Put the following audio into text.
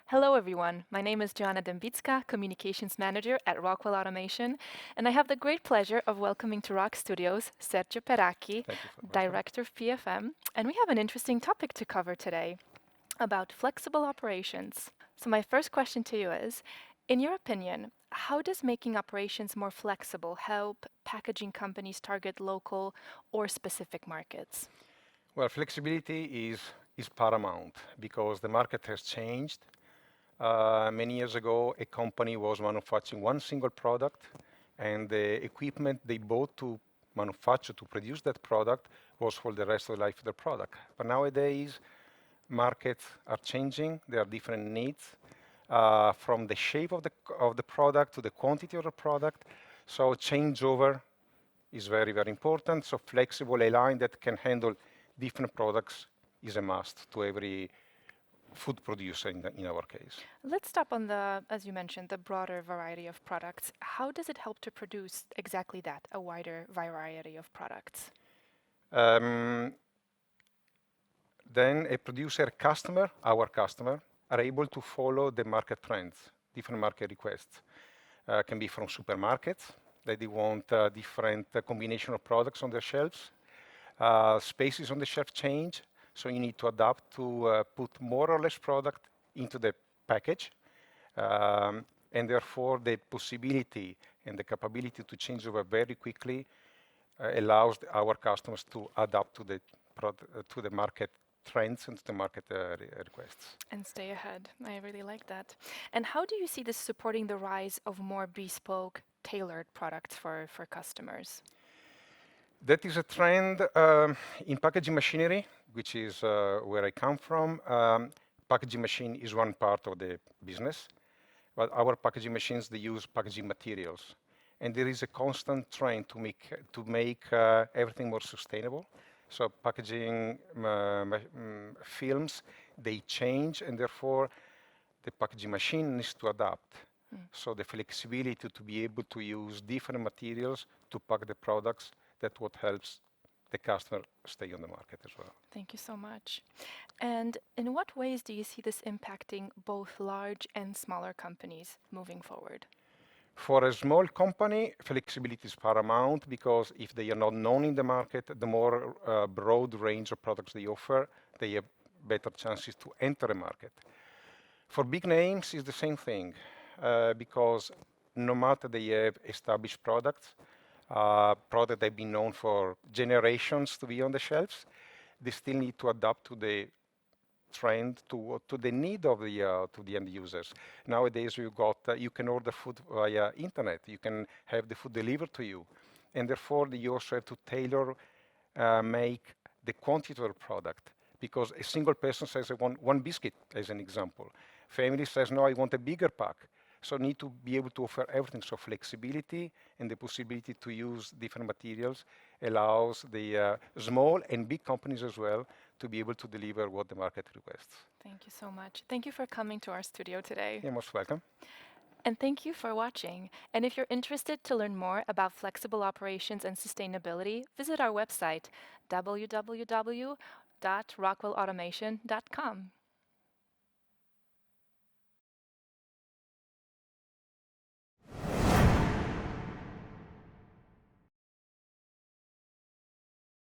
Hello, everyone. My name is Joanna Dembitska, Communications Manager at Rockwell Automation, and I have the great pleasure of welcoming to ROKStudios Sergio Peracchi, Thank you for welcome. Director of PFM, and we have an interesting topic to cover today about flexible operations. So my first question to you is, in your opinion, how does making operations more flexible help packaging companies target local or specific markets? Well, flexibility is paramount because the market has changed. Many years ago, a company was manufacturing one single product, and the equipment they bought to manufacture, to produce that product, was for the rest of the life of the product. But nowadays, markets are changing. There are different needs, from the shape of the product to the quantity of the product. So changeover is very, very important. So flexible a line that can handle different products is a must to every food producer in our case. Let's stop on the, as you mentioned, the broader variety of products. How does it help to produce exactly that, a wider variety of products? Um, then a producer customer, our customer, are able to follow the market trends, different market requests. Can be from supermarkets that they want different combination of products on their shelves. Spaces on the shelf change, so you need to adapt to put more or less product into the package. And therefore, the possibility and the capability to change over very quickly allows our customers to adapt to to the market trends and to the market requests. And stay ahead. I really like that. And how do you see this supporting the rise of more bespoke, tailored products for customers? That is a trend in packaging machinery, which is where I come from. Packaging machine is one part of the business, but our packaging machines, they use packaging materials. And there is a constant trend to make everything more sustainable. So packaging films, they change, and therefore the packaging machine needs to adapt. So the flexibility to be able to use different materials to pack the products, that's what helps the customer stay on the market as well. Thank you so much. And in what ways do you see this impacting both large and smaller companies moving forward? For a small company, flexibility is paramount because if they are not known in the market, the more broad range of products they offer, they have better chances to enter a market. For big names, it's the same thing because no matter they have established products, products that have been known for generations to be on the shelves, they still need to adapt to the trend, to the need of the end users. Nowadays, you can order food via internet. You can have the food delivered to you, and therefore you also have to tailor make the quantity of the product because a single person says I want one biscuit, as an example. Family says no, I want a bigger pack. So need to be able to offer everything. So flexibility and the possibility to use different materials allows the small and big companies as well to be able to deliver what the market requests. Thank you so much. Thank you for coming to our studio today. You're most welcome. And thank you for watching. And if you're interested to learn more about flexible operations and sustainability, visit our website, www.rockwellautomation.com.